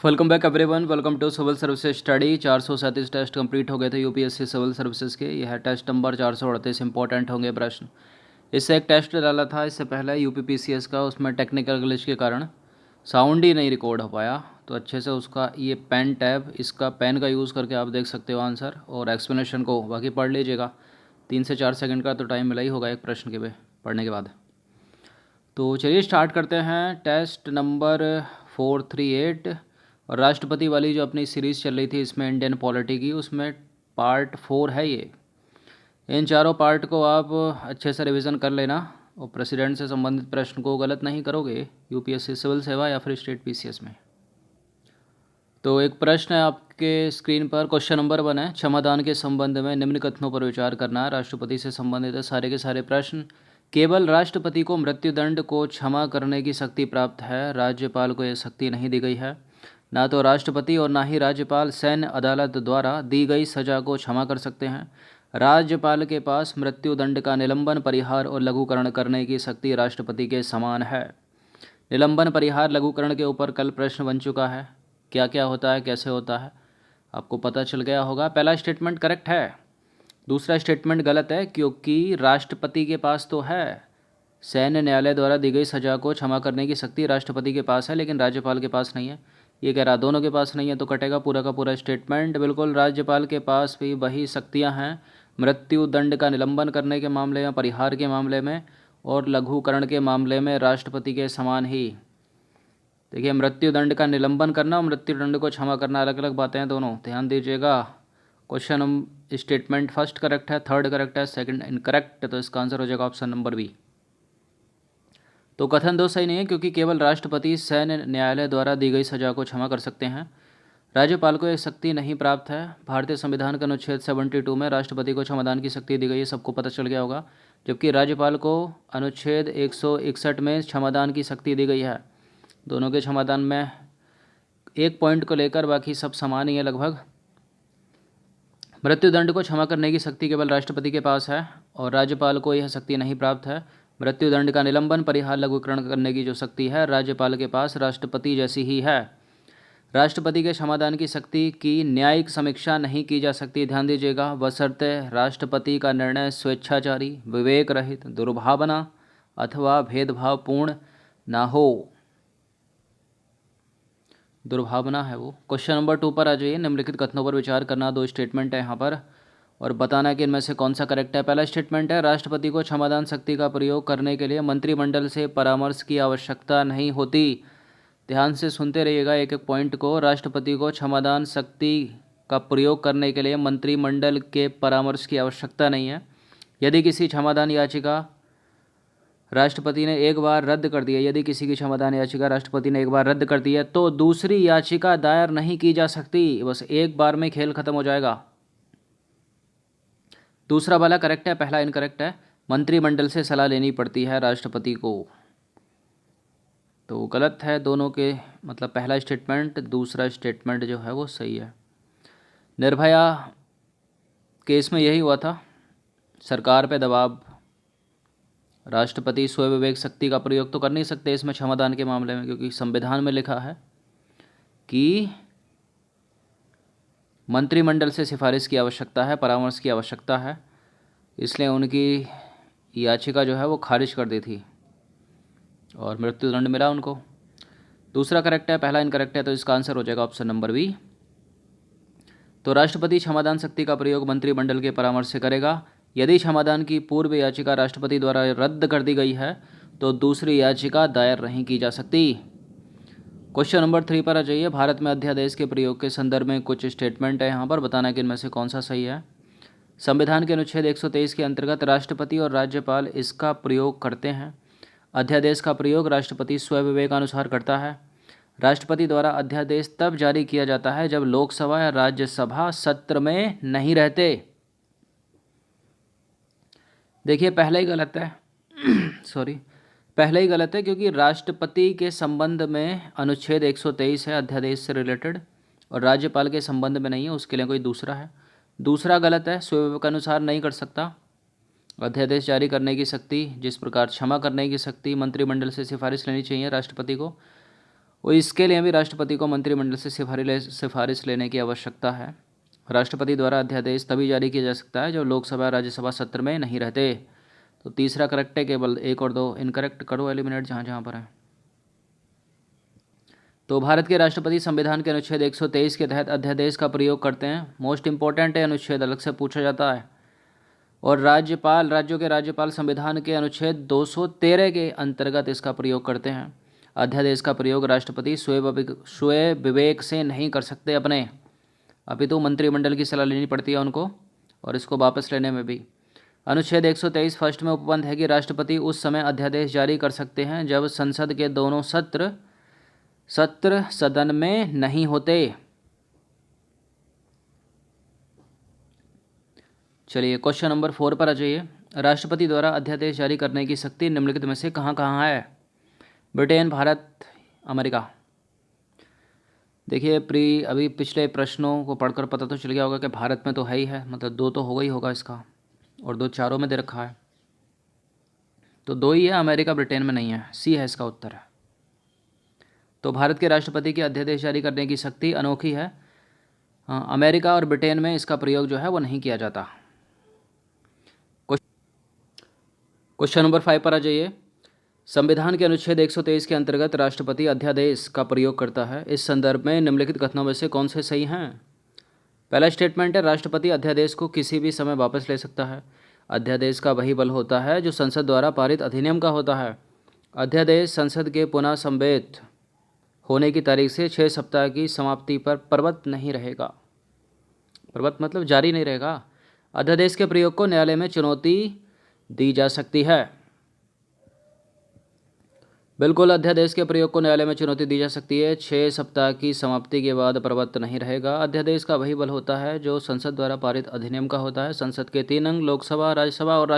Welcome back everyone. Welcome to civil services study. 437 test complete हो गए थे UPSC civil services के। यह टेस्ट नंबर 438 इंपॉर्टेंट होंगे प्रश्न। इससे एक टेस्ट डाला था इससे पहले यूपीपीसीएस का, उसमें टेक्निकल ग्लिच के कारण साउंड ही नहीं रिकॉर्ड हो पाया। तो अच्छे से उसका ये पेन टैब, इसका पेन का यूज़ करके आप देख सकते हो आंसर और एक्सप्लेनेशन को बाकी पढ़ लीजिएगा। 3 से 4 सेकंड का तो टाइम मिला ही होगा एक प्रश्न के पढ़ने के बाद। तो चलिए स्टार्ट करते हैं। टेस्ट नंबर 438 और राष्ट्रपति वाली जो अपनी सीरीज़ चल रही थी इसमें इंडियन पॉलिटी की, उसमें पार्ट 4 है ये। इन चारों पार्ट को आप अच्छे से रिवीजन कर लेना और प्रेसिडेंट से संबंधित प्रश्न को गलत नहीं करोगे यूपीएससी सिविल सेवा या फिर स्टेट पीसीएस में। तो एक प्रश्न है आपके स्क्रीन पर, क्वेश्चन नंबर 1 है, क्षमादान के संबंध में निम्न कथनों पर विचार करना है। राष्ट्रपति से संबंधित है सारे के सारे प्रश्न। केवल राष्ट्रपति को मृत्युदंड को क्षमा करने की शक्ति प्राप्त है, राज्यपाल को यह शक्ति नहीं दी गई है। ना तो राष्ट्रपति और ना ही राज्यपाल सैन्य अदालत द्वारा दी गई सजा को क्षमा कर सकते हैं। राज्यपाल के पास मृत्युदंड का निलंबन, परिहार और लघुकरण करने की शक्ति राष्ट्रपति के समान है। निलंबन, परिहार, लघुकरण के ऊपर कल प्रश्न बन चुका है। क्या क्या होता है, कैसे होता है, आपको पता चल गया होगा। पहला स्टेटमेंट करेक्ट है, दूसरा स्टेटमेंट गलत है, क्योंकि राष्ट्रपति के पास तो है, सैन्य न्यायालय द्वारा दी गई सजा को क्षमा करने की शक्ति राष्ट्रपति के पास है, लेकिन राज्यपाल के पास नहीं है। ये कह रहा दोनों के पास नहीं है, तो कटेगा पूरा का पूरा स्टेटमेंट। बिल्कुल राज्यपाल के पास भी वही शक्तियां हैं, मृत्यु दंड का निलंबन करने के मामले में, परिहार के मामले में और लघुकरण के मामले में राष्ट्रपति के समान ही। देखिए, मृत्युदंड का निलंबन करना और मृत्युदंड को क्षमा करना अलग अलग बातें हैं दोनों, ध्यान दीजिएगा। क्वेश्चन स्टेटमेंट फर्स्ट करेक्ट है, थर्ड करेक्ट है, सेकंड इनकरेक्ट, तो इसका आंसर हो जाएगा ऑप्शन नंबर बी। तो कथन 2 सही नहीं है, क्योंकि केवल राष्ट्रपति सैन्य न्यायालय द्वारा दी गई सजा को क्षमा कर सकते हैं, राज्यपाल को यह शक्ति नहीं प्राप्त है। भारतीय संविधान के अनुच्छेद 72 में राष्ट्रपति को क्षमादान की शक्ति दी गई है, सबको पता चल गया होगा, जबकि राज्यपाल को अनुच्छेद 161 में क्षमादान की शक्ति दी गई है। दोनों के क्षमादान में एक पॉइंट को लेकर बाकी सब समान ही है लगभग। मृत्युदंड को क्षमा करने की शक्ति केवल राष्ट्रपति के पास है और राज्यपाल को यह शक्ति नहीं प्राप्त है। मृत्युदंड का निलंबन, परिहार, लघुकरण करने की जो शक्ति है राज्यपाल के पास राष्ट्रपति जैसी ही है। राष्ट्रपति के क्षमादान की शक्ति की न्यायिक समीक्षा नहीं की जा सकती, ध्यान दीजिएगा, बशर्ते राष्ट्रपति का निर्णय स्वेच्छाचारी, विवेक रहित, दुर्भावना अथवा भेदभावपूर्ण ना हो। दुर्भावना है वो। क्वेश्चन नंबर 2 पर आ जाइए। निम्नलिखित कथनों पर विचार करना, दो स्टेटमेंट है यहाँ पर और बताना कि इनमें से कौन सा करेक्ट है। पहला स्टेटमेंट है, राष्ट्रपति को क्षमादान शक्ति का प्रयोग करने के लिए मंत्रिमंडल से परामर्श की आवश्यकता नहीं होती। ध्यान से सुनते रहिएगा एक एक पॉइंट को। राष्ट्रपति को क्षमादान शक्ति का प्रयोग करने के लिए मंत्रिमंडल के परामर्श की आवश्यकता नहीं है। यदि किसी क्षमादान याचिका राष्ट्रपति ने एक बार रद्द कर दिया, यदि किसी की क्षमादान याचिका राष्ट्रपति ने एक बार रद्द कर दी है तो दूसरी याचिका दायर नहीं की जा सकती, बस एक बार में खेल खत्म हो जाएगा। दूसरा वाला करेक्ट है, पहला इनकरेक्ट है, मंत्रिमंडल से सलाह लेनी पड़ती है राष्ट्रपति को, तो गलत है दोनों के, मतलब पहला स्टेटमेंट, दूसरा स्टेटमेंट जो है वो सही है। निर्भया केस में यही हुआ था, सरकार पे दबाव, राष्ट्रपति स्व विवेक शक्ति का प्रयोग तो कर नहीं सकते इसमें क्षमादान के मामले में, क्योंकि संविधान में लिखा है कि मंत्रिमंडल से सिफारिश की आवश्यकता है, परामर्श की आवश्यकता है, इसलिए उनकी याचिका जो है वो खारिज कर दी थी और मृत्युदंड मिला उनको। दूसरा करेक्ट है, पहला इनकरेक्ट है, तो इसका आंसर हो जाएगा ऑप्शन नंबर बी। तो राष्ट्रपति क्षमादान शक्ति का प्रयोग मंत्रिमंडल के परामर्श से करेगा। यदि क्षमादान की पूर्व याचिका राष्ट्रपति द्वारा रद्द कर दी गई है तो दूसरी याचिका दायर नहीं की जा सकती। क्वेश्चन नंबर 3 पर आ जाइए। भारत में अध्यादेश के प्रयोग के संदर्भ में कुछ स्टेटमेंट है यहाँ पर, बताना कि इनमें से कौन सा सही है। संविधान के अनुच्छेद 123 के अंतर्गत राष्ट्रपति और राज्यपाल इसका प्रयोग करते हैं। अध्यादेश का प्रयोग राष्ट्रपति स्वविवेकानुसार करता है। राष्ट्रपति द्वारा अध्यादेश तब जारी किया जाता है जब लोकसभा या राज्यसभा सत्र में नहीं रहते। देखिए पहला ही गलत है सॉरी, पहला ही गलत है, क्योंकि राष्ट्रपति के संबंध में अनुच्छेद 123 है अध्यादेश से रिलेटेड और राज्यपाल के संबंध में नहीं है, उसके लिए कोई दूसरा है। दूसरा गलत है, स्वविवेकानुसार नहीं कर सकता। अध्यादेश जारी करने की शक्ति, जिस प्रकार क्षमा करने की शक्ति, मंत्रिमंडल से सिफारिश लेनी चाहिए राष्ट्रपति को, वो इसके लिए भी राष्ट्रपति को मंत्रिमंडल से सिफारिश लेने की आवश्यकता है। राष्ट्रपति द्वारा अध्यादेश तभी जारी किया जा सकता है जब लोकसभा राज्यसभा सत्र में नहीं रहते। तो तीसरा करेक्ट है, केवल 1 और 2 इनकरेक्ट करो एलिमिनेट जहाँ जहाँ पर है। तो भारत के राष्ट्रपति संविधान के अनुच्छेद 123 के तहत अध्यादेश का प्रयोग करते हैं। मोस्ट इंपॉर्टेंट है, अनुच्छेद अलग से पूछा जाता है। और राज्यों के राज्यपाल संविधान के अनुच्छेद 213 के अंतर्गत इसका प्रयोग करते हैं। अध्यादेश का प्रयोग राष्ट्रपति स्वयं विवेक से नहीं कर सकते अपने, अपितु मंत्रिमंडल की सलाह लेनी पड़ती है उनको, और इसको वापस लेने में भी। अनुच्छेद 123 फर्स्ट में उपबंध है कि राष्ट्रपति उस समय अध्यादेश जारी कर सकते हैं जब संसद के दोनों सत्र सदन में नहीं होते। चलिए क्वेश्चन नंबर 4 पर आ जाइए। राष्ट्रपति द्वारा अध्यादेश जारी करने की शक्ति निम्नलिखित में से कहाँ कहाँ है? Britain, Bharat, America. देखिए अभी पिछले प्रश्नों को पढ़कर पता तो चल गया होगा कि भारत में तो है ही है, मतलब 2 तो होगा ही होगा इसका, और 2 चारों में दे रखा है, तो 2 ही है। अमेरिका ब्रिटेन में नहीं है, सी है इसका उत्तर। तो भारत के राष्ट्रपति की अध्यादेश जारी करने की शक्ति अनोखी है। अमेरिका और ब्रिटेन में इसका प्रयोग जो है वो नहीं किया जाता। क्वेश्चन नंबर 5 पर आ जाइए। संविधान के अनुच्छेद 123 के अंतर्गत राष्ट्रपति अध्यादेश का प्रयोग करता है। इस संदर्भ में निम्नलिखित कथनों में से कौन से सही हैं? पहला स्टेटमेंट है, राष्ट्रपति अध्यादेश को किसी भी समय वापस ले सकता है। अध्यादेश का वही बल होता है जो संसद द्वारा पारित अधिनियम का होता है। अध्यादेश संसद के पुनः संवेद होने की तारीख से 6 सप्ताह की समाप्ति पर प्रवृत्त नहीं रहेगा। प्रवृत्त मतलब जारी नहीं रहेगा। अध्यादेश के प्रयोग को न्यायालय में चुनौती दी जा सकती है। बिल्कुल, अध्यादेश के प्रयोग को न्यायालय में चुनौती दी जा सकती है। 6 सप्ताह की समाप्ति के बाद प्रवृत्त नहीं रहेगा। अध्यादेश का वही बल होता है जो संसद द्वारा पारित अधिनियम का होता है। संसद के 3 अंग, लोकसभा, राज्यसभा और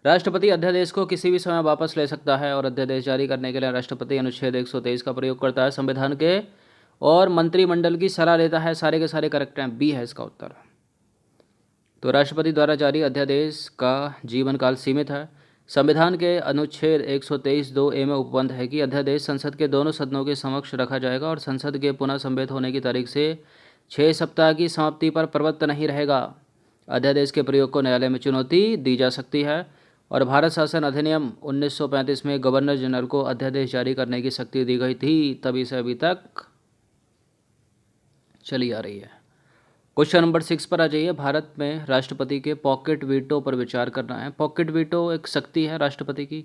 राष्ट्रपति अध्यादेश को किसी भी समय वापस ले सकता है और अध्यादेश जारी करने के लिए राष्ट्रपति अनुच्छेद 123 का प्रयोग करता है संविधान के, और मंत्रिमंडल की सलाह लेता है। सारे के सारे करेक्ट हैं, बी है इसका उत्तर। तो राष्ट्रपति द्वारा जारी अध्यादेश का जीवन काल सीमित है। संविधान के अनुच्छेद 123(2)(a) में उपबंध है कि अध्यादेश संसद के दोनों सदनों के समक्ष रखा जाएगा और संसद के पुनः संवेद होने की तारीख से 6 सप्ताह की समाप्ति पर प्रवृत्त नहीं रहेगा। अध्यादेश के प्रयोग को न्यायालय में चुनौती दी जा सकती है। और भारत शासन अधिनियम 1935 में गवर्नर जनरल को अध्यादेश जारी करने की शक्ति दी गई थी, तभी से अभी तक चली आ रही है। क्वेश्चन नंबर 6 पर आ जाइए। भारत में राष्ट्रपति के पॉकेट वीटो पर विचार करना है। पॉकेट वीटो एक शक्ति है राष्ट्रपति की।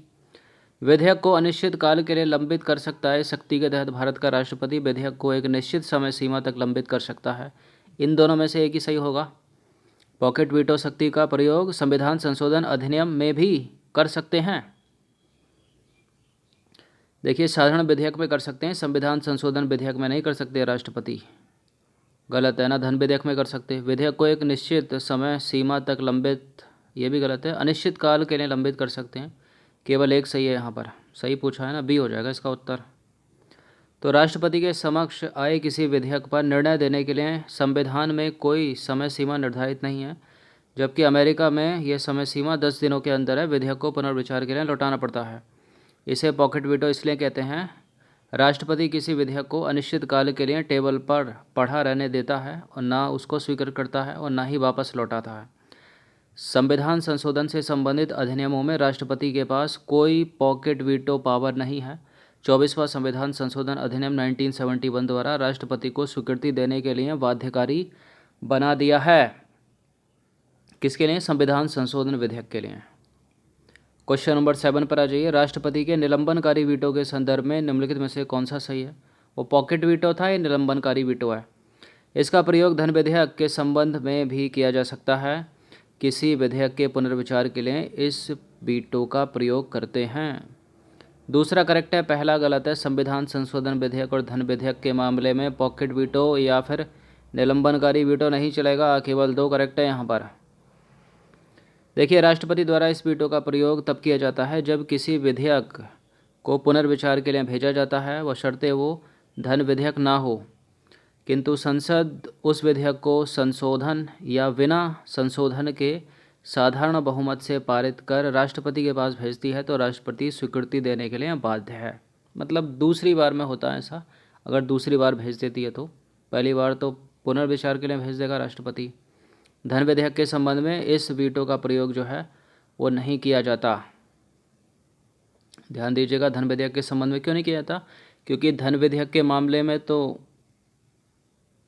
विधेयक को अनिश्चित काल के लिए लंबित कर सकता है। शक्ति के तहत भारत का राष्ट्रपति विधेयक को एक निश्चित समय सीमा तक लंबित कर सकता है। इन दोनों में से एक ही सही होगा। पॉकेट वीटो शक्ति का प्रयोग संविधान संशोधन अधिनियम में भी कर सकते हैं। देखिए, साधारण विधेयक में कर सकते हैं, संविधान संशोधन विधेयक में नहीं कर सकते राष्ट्रपति। गलत है ना। धन विधेयक में कर सकते हैं। विधेयक को एक निश्चित समय सीमा तक लंबित, ये भी गलत है। अनिश्चित काल के लिए लंबित कर सकते हैं। केवल एक सही है यहाँ पर, सही पूछा है ना, बी हो जाएगा इसका उत्तर। तो राष्ट्रपति के समक्ष आए किसी विधेयक पर निर्णय देने के लिए संविधान में कोई समय सीमा निर्धारित नहीं है, जबकि अमेरिका में यह समय सीमा 10 दिनों के अंदर है। विधेयक को पुनर्विचार के लिए लौटाना पड़ता है। इसे पॉकेट वीटो इसलिए कहते हैं। राष्ट्रपति किसी विधेयक को अनिश्चित काल के लिए टेबल पर पढ़ा रहने देता है और ना उसको स्वीकार करता है और ना ही वापस लौटाता है। संविधान संशोधन से संबंधित अधिनियमों में राष्ट्रपति के पास कोई पॉकेट वीटो पावर नहीं है। 24वां संविधान संशोधन अधिनियम 1971 द्वारा राष्ट्रपति को स्वीकृति देने के लिए बाध्यकारी बना दिया है। किसके लिए? संविधान संशोधन विधेयक के लिए। क्वेश्चन नंबर 7 पर आ जाइए। राष्ट्रपति के निलंबनकारी वीटो के संदर्भ में निम्नलिखित में से कौन सा सही है? वो पॉकेट वीटो था या निलंबनकारी वीटो है? इसका प्रयोग धन विधेयक के संबंध में भी किया जा सकता है। किसी विधेयक के पुनर्विचार के लिए इस वीटो का प्रयोग करते हैं। दूसरा करेक्ट है, पहला गलत है। संविधान संशोधन विधेयक और धन विधेयक के मामले में पॉकेट वीटो या फिर निलंबनकारी वीटो नहीं चलेगा। केवल 2 करेक्ट है यहाँ पर। देखिए, राष्ट्रपति द्वारा इस वीटो का प्रयोग तब किया जाता है जब किसी विधेयक को पुनर्विचार के लिए भेजा जाता है, बशर्ते वो धन विधेयक ना हो, किंतु संसद उस विधेयक को संशोधन या बिना संशोधन के साधारण बहुमत से पारित कर राष्ट्रपति के पास भेजती है, तो राष्ट्रपति स्वीकृति देने के लिए बाध्य है। मतलब दूसरी बार में होता है ऐसा, अगर दूसरी बार भेज देती है तो। पहली बार तो पुनर्विचार के लिए भेज देगा राष्ट्रपति। धन विधेयक के संबंध में इस वीटो का प्रयोग जो है वो नहीं किया जाता। ध्यान दीजिएगा, धन विधेयक के संबंध में क्यों नहीं किया जाता? क्योंकि धन विधेयक के मामले में तो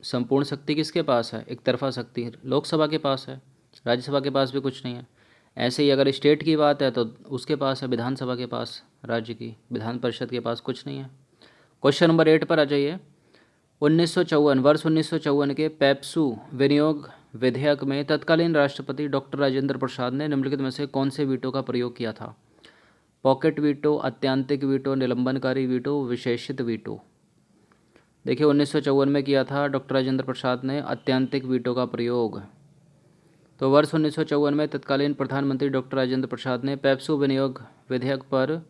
संपूर्ण शक्ति किसके पास है? एक तरफा शक्ति लोकसभा के पास है, राज्यसभा के पास भी कुछ नहीं है। ऐसे ही अगर स्टेट की बात है तो उसके पास है, विधानसभा के पास, राज्य की विधान परिषद के पास कुछ नहीं है। क्वेश्चन नंबर 8 पर आ जाइए। 1954 वर्ष 1954 के पेप्सू विनियोग विधेयक में तत्कालीन राष्ट्रपति डॉक्टर राजेंद्र प्रसाद ने निम्नलिखित में से कौन से वीटो का प्रयोग किया था? पॉकेट वीटो, अत्यांतिक वीटो, निलंबनकारी वीटो, विशेषित वीटो। देखिए 1954 में किया था डॉक्टर राजेंद्र प्रसाद ने अत्यांतिक वीटो का प्रयोग। तो वर्ष 1954 में तत्कालीन प्रधानमंत्री डॉक्टर राजेंद्र प्रसाद ने पेप्सू विनियोग विधेयक पर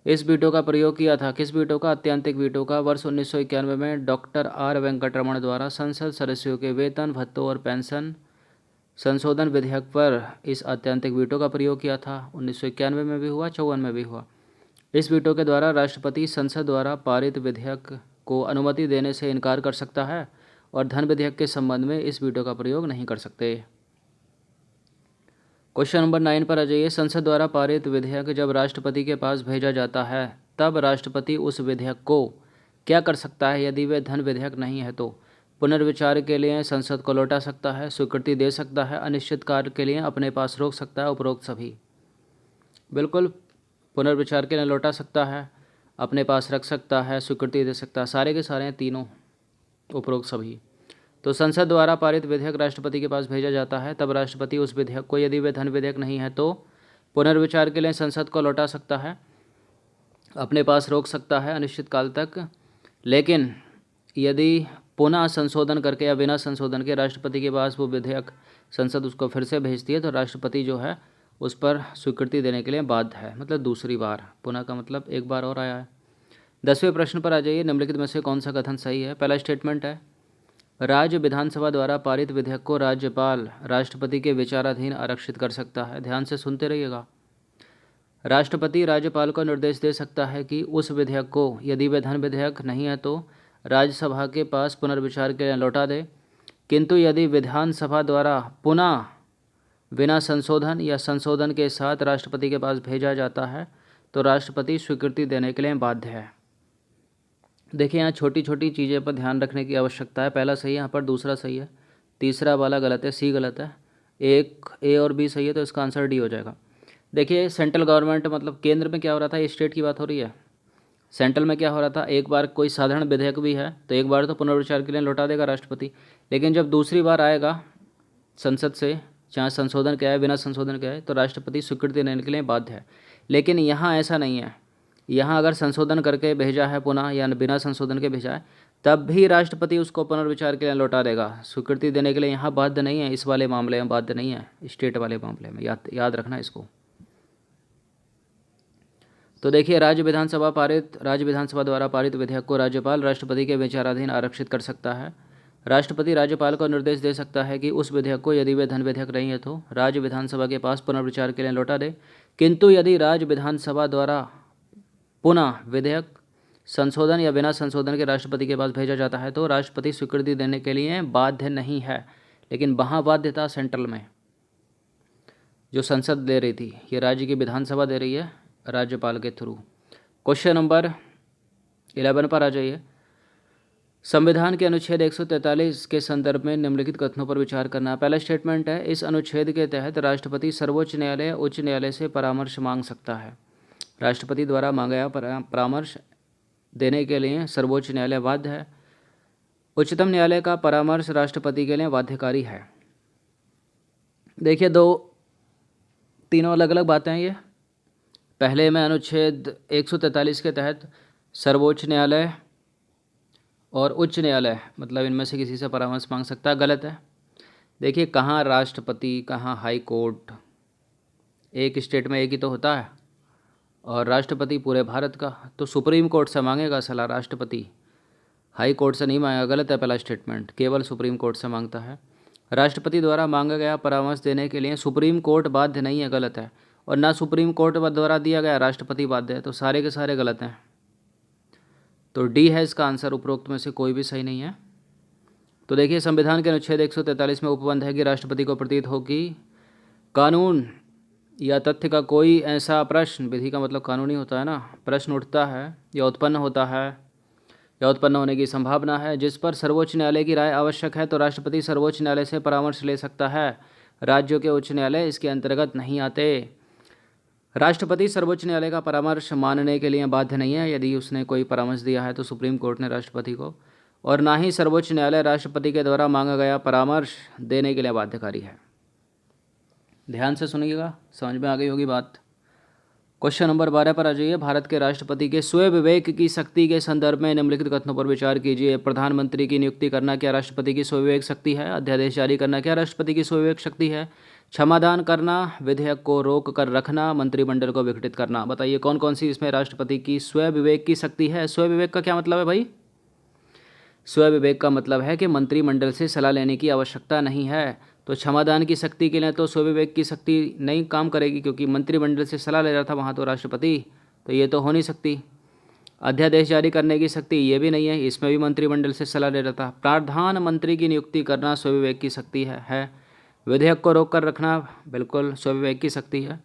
इस वीटो का प्रयोग किया था। किस वीटो का? अत्यांतिक वीटो का। वर्ष 1991 में डॉक्टर आर वेंकटरमण द्वारा संसद सदस्यों के वेतन, भत्तों और पेंशन संशोधन विधेयक पर इस अत्यांतिक वीटो का प्रयोग किया था। 1991 में भी हुआ, 54 में भी हुआ। इस वीटो के द्वारा राष्ट्रपति संसद द्वारा पारित विधेयक को अनुमति देने से इनकार कर सकता है और धन विधेयक के संबंध में इस वीटो का प्रयोग नहीं कर सकते। क्वेश्चन नंबर 9 पर आ जाइए। संसद द्वारा पारित विधेयक जब राष्ट्रपति के पास भेजा जाता है तब राष्ट्रपति उस विधेयक को क्या कर सकता है? यदि वह धन विधेयक नहीं है तो पुनर्विचार के लिए संसद को लौटा सकता है, स्वीकृति दे सकता है, अनिश्चित काल के लिए अपने पास रोक सकता है। उपरोक्त सभी। बिल्कुल, पुनर्विचार के लिए लौटा सकता है, अपने पास रख सकता है, स्वीकृति दे सकता है, सारे के सारे हैं तीनों, उपरोक्त सभी। तो संसद द्वारा पारित विधेयक राष्ट्रपति के पास भेजा जाता है तब राष्ट्रपति उस विधेयक को, यदि वह धन विधेयक नहीं है तो पुनर्विचार के लिए संसद को लौटा सकता है, अपने पास रोक सकता है अनिश्चित काल तक। लेकिन यदि पुनः संशोधन करके या बिना संशोधन के राष्ट्रपति के पास वो विधेयक संसद उसको फिर से भेजती है तो राष्ट्रपति जो है उस पर स्वीकृति देने के लिए बाध्य है। मतलब दूसरी बार, पुनः का मतलब एक बार और आया है। 10वें प्रश्न पर आ जाइए। निम्नलिखित में से कौन सा कथन सही है? पहला स्टेटमेंट है, राज्य विधानसभा द्वारा पारित विधेयक को राज्यपाल राष्ट्रपति के विचाराधीन आरक्षित कर सकता है। ध्यान से सुनते रहिएगा। राष्ट्रपति राज्यपाल को निर्देश दे सकता है कि उस विधेयक को, यदि वह धन विधेयक नहीं है तो राज्यसभा के पास पुनर्विचार के लिए लौटा दे, किंतु यदि विधानसभा द्वारा पुनः बिना संशोधन या संशोधन के साथ राष्ट्रपति के पास भेजा जाता है तो राष्ट्रपति स्वीकृति देने के लिए बाध्य है। देखिए यहाँ छोटी छोटी चीज़ें पर ध्यान रखने की आवश्यकता है। पहला सही है यहाँ पर, दूसरा सही है, तीसरा वाला गलत है, सी गलत है, एक ए और बी सही है, तो इसका आंसर डी हो जाएगा। देखिए सेंट्रल गवर्नमेंट मतलब केंद्र में क्या हो रहा था, ये स्टेट की बात हो रही है। सेंट्रल में क्या हो रहा था, एक बार कोई साधारण विधेयक भी है तो एक बार तो पुनर्विचार के लिए लौटा देगा राष्ट्रपति, लेकिन जब दूसरी बार आएगा संसद से, चाहे संशोधन क्या है बिना संशोधन क्या है, तो राष्ट्रपति स्वीकृति देने के लिए बाध्य है। लेकिन यहाँ ऐसा नहीं है। यहाँ अगर संशोधन करके भेजा है पुनः या बिना संशोधन के भेजा है तब भी राष्ट्रपति उसको पुनर्विचार के लिए लौटा देगा, स्वीकृति देने के लिए यहाँ बाध्य नहीं है। इस वाले मामले में बाध्य नहीं है, स्टेट वाले मामले में याद रखना इसको। तो देखिए राज्य विधानसभा द्वारा पारित विधेयक को राज्यपाल राष्ट्रपति के विचाराधीन आरक्षित कर सकता है। राष्ट्रपति राज्यपाल को निर्देश दे सकता है कि उस विधेयक को, यदि वह धन विधेयक नहीं है तो राज्य विधानसभा के पास पुनर्विचार के लिए लौटा दे, किंतु यदि राज्य विधानसभा द्वारा पुनः विधेयक संशोधन या बिना संशोधन के राष्ट्रपति के पास भेजा जाता है तो राष्ट्रपति स्वीकृति देने के लिए बाध्य नहीं है। लेकिन वहाँ बाध्यता सेंट्रल में जो संसद दे रही थी, ये राज्य की विधानसभा दे रही है राज्यपाल के थ्रू। क्वेश्चन नंबर 11 पर आ जाइए। संविधान के अनुच्छेद 143 के संदर्भ में निम्नलिखित कथनों पर विचार करना। पहला स्टेटमेंट है, इस अनुच्छेद के तहत राष्ट्रपति सर्वोच्च न्यायालय उच्च न्यायालय से परामर्श मांग सकता है। राष्ट्रपति द्वारा मांगा गया परामर्श देने के लिए सर्वोच्च न्यायालय बाध्य है। उच्चतम न्यायालय का परामर्श राष्ट्रपति के लिए बाध्यकारी है। देखिए तीनों अलग अलग बातें हैं ये। पहले में अनुच्छेद 143 के तहत सर्वोच्च न्यायालय और उच्च न्यायालय मतलब इनमें से किसी से परामर्श मांग सकता है, गलत है। देखिए कहाँ राष्ट्रपति, कहाँ हाई कोर्ट, एक स्टेट में एक ही तो होता है, और राष्ट्रपति पूरे भारत का, तो सुप्रीम कोर्ट से मांगेगा सलाह राष्ट्रपति, हाई कोर्ट से नहीं मांगेगा। गलत है पहला स्टेटमेंट, केवल सुप्रीम कोर्ट से मांगता है। राष्ट्रपति द्वारा मांगा गया परामर्श देने के लिए सुप्रीम कोर्ट बाध्य नहीं है, गलत है। और ना सुप्रीम कोर्ट द्वारा दिया गया राष्ट्रपति बाध्य है, तो सारे के सारे गलत हैं। तो डी है इसका आंसर, उपरोक्त में से कोई भी सही नहीं है। तो देखिए संविधान के अनुच्छेद 143 में उपबंध है कि राष्ट्रपति को प्रतीत हो कि कानून या तथ्य का कोई ऐसा प्रश्न, विधि का मतलब कानूनी होता है ना, प्रश्न उठता है या उत्पन्न होता है या उत्पन्न होने की संभावना है जिस पर सर्वोच्च न्यायालय की राय आवश्यक है, तो राष्ट्रपति सर्वोच्च न्यायालय से परामर्श ले सकता है। राज्यों के उच्च न्यायालय इसके अंतर्गत नहीं आते। राष्ट्रपति सर्वोच्च न्यायालय का परामर्श मानने के लिए बाध्य नहीं है। यदि उसने कोई परामर्श दिया है तो सुप्रीम कोर्ट ने राष्ट्रपति को, और ना ही सर्वोच्च न्यायालय राष्ट्रपति के द्वारा मांगा गया परामर्श देने के लिए बाध्यकारी है। ध्यान से सुनिएगा, समझ में आ गई होगी बात। क्वेश्चन नंबर 12 पर आ जाइए। भारत के राष्ट्रपति के स्वयं विवेक की शक्ति के संदर्भ में निम्नलिखित कथनों पर विचार कीजिए। प्रधानमंत्री की नियुक्ति करना क्या राष्ट्रपति की स्वयं विवेक शक्ति है? अध्यादेश जारी करना क्या राष्ट्रपति की स्वयं विवेक शक्ति है? क्षमादान करना, विधेयक को रोक कर रखना, मंत्रिमंडल को विघटित करना। बताइए कौन कौन सी इसमें राष्ट्रपति की स्वयं विवेक की शक्ति है? स्वयं विवेक का क्या मतलब है भाई? स्वयं विवेक का मतलब है कि मंत्रिमंडल से सलाह लेने की आवश्यकता नहीं है। तो क्षमादान की शक्ति के लिए तो स्वयं विवेक की शक्ति नहीं काम करेगी, क्योंकि मंत्रिमंडल से सलाह ले रहा था वहाँ तो राष्ट्रपति, तो ये तो हो नहीं सकती। अध्यादेश जारी करने की शक्ति ये भी नहीं है, इसमें भी मंत्रिमंडल से सलाह ले रहा था। प्रधानमंत्री की नियुक्ति करना स्वयं विवेक की शक्ति है। विधेयक को रोक कर रखना बिल्कुल स्वयं विवेक की शक्ति है।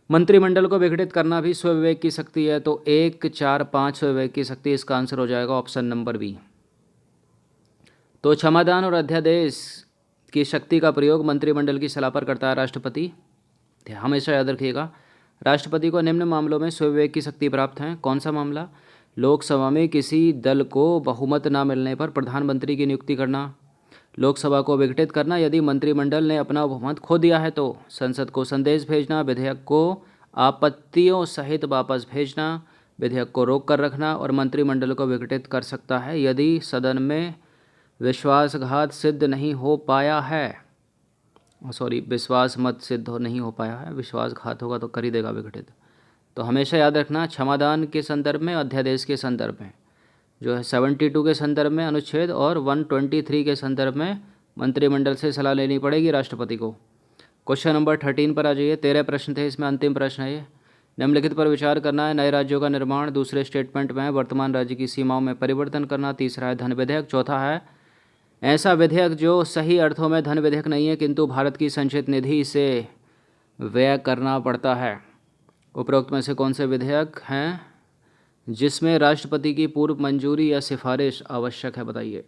मंत्रिमंडल को विघटित करना भी स्वयं विवेक की शक्ति है। तो 1, 4, 5 स्वयं विवेक की शक्ति, इसका आंसर हो जाएगा ऑप्शन नंबर बी। तो क्षमादान और अध्यादेश की शक्ति का प्रयोग मंत्रिमंडल की सलाह पर करता है राष्ट्रपति। हमेशा याद रखिएगा, राष्ट्रपति को निम्न मामलों में स्वयं विवेक की शक्ति प्राप्त है। कौन सा मामला? लोकसभा में किसी दल को बहुमत न मिलने पर प्रधानमंत्री की नियुक्ति करना, लोकसभा को विघटित करना, यदि मंत्रिमंडल ने अपना बहुमत खो दिया है तो संसद को संदेश भेजना, विधेयक को आपत्तियों सहित वापस भेजना, विधेयक को रोक कर रखना, और मंत्रिमंडल को विघटित कर सकता है यदि सदन में विश्वासघात सिद्ध नहीं हो पाया है। विश्वास मत सिद्ध नहीं हो पाया है, विश्वासघात होगा तो कर ही देगा विघटित। तो हमेशा याद रखना, क्षमादान के संदर्भ में, अध्यादेश के संदर्भ में जो है 72 के संदर्भ में अनुच्छेद, और 123 के संदर्भ में मंत्रिमंडल से सलाह लेनी पड़ेगी राष्ट्रपति को। क्वेश्चन नंबर 13 पर आ जाइए। 13 प्रश्न थे, इसमें अंतिम प्रश्न है ये। निम्नलिखित पर विचार करना है। नए राज्यों का निर्माण, दूसरे स्टेटमेंट में वर्तमान राज्य की सीमाओं में परिवर्तन करना, तीसरा है धन विधेयक, चौथा है ऐसा विधेयक जो सही अर्थों में धन विधेयक नहीं है किंतु भारत की संचित निधि से व्यय करना पड़ता है। उपरोक्त में से कौन से विधेयक हैं जिसमें राष्ट्रपति की पूर्व मंजूरी या सिफारिश आवश्यक है? बताइए।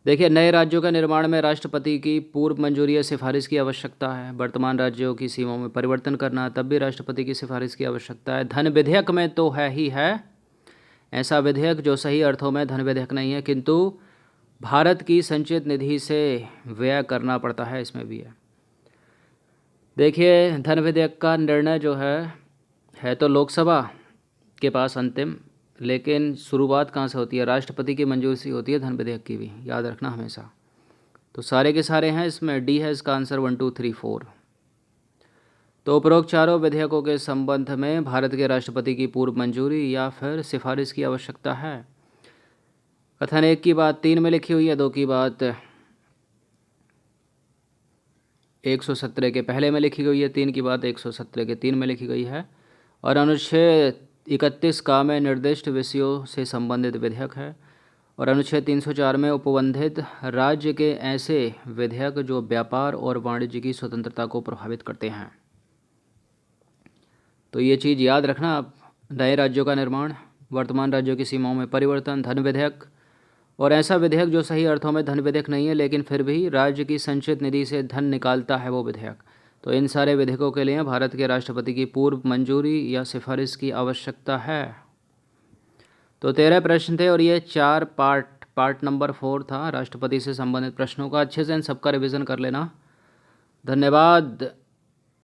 देखिए, नए राज्यों के निर्माण में राष्ट्रपति की पूर्व मंजूरी या सिफारिश की आवश्यकता है। वर्तमान राज्यों की सीमाओं में परिवर्तन करना, तब भी राष्ट्रपति की सिफारिश की आवश्यकता है। धन विधेयक में तो है ही है ऐसा विधेयक जो सही अर्थों में धन विधेयक नहीं है किंतु भारत की संचित निधि से व्यय करना पड़ता है, इसमें भी है। देखिए, धन विधेयक का निर्णय जो है तो लोकसभा के पास अंतिम, लेकिन शुरुआत कहाँ से होती है? राष्ट्रपति की मंजूरी से होती है धन विधेयक की भी, याद रखना हमेशा। तो सारे के सारे हैं इसमें, डी है इसका आंसर 1, 2, 3, 4। तो उपरोक्त चारों विधेयकों के संबंध में भारत के राष्ट्रपति की पूर्व मंजूरी या फिर सिफारिश की आवश्यकता है। कथन 1 की बात 3 में लिखी हुई है, 2 की बात 117 के पहले में लिखी गई है, 3 की बात 117 के 3 में लिखी गई है, और अनुच्छेद 31 का में निर्दिष्ट विषयों से संबंधित विधेयक है, और अनुच्छेद 304 में उपबंधित राज्य के ऐसे विधेयक जो व्यापार और वाणिज्य की स्वतंत्रता को प्रभावित करते हैं। तो ये चीज़ याद रखना आप, नए राज्यों का निर्माण, वर्तमान राज्यों की सीमाओं में परिवर्तन, धन विधेयक, और ऐसा विधेयक जो सही अर्थों में धन विधेयक नहीं है लेकिन फिर भी राज्य की संचित निधि से धन निकालता है वो विधेयक। तो इन सारे विधेयकों के लिए भारत के राष्ट्रपति की पूर्व मंजूरी या सिफारिश की आवश्यकता है। तो 13 प्रश्न थे और ये 4 पार्ट नंबर 4 था राष्ट्रपति से संबंधित प्रश्नों का। अच्छे से इन सबका रिवीजन कर लेना। धन्यवाद।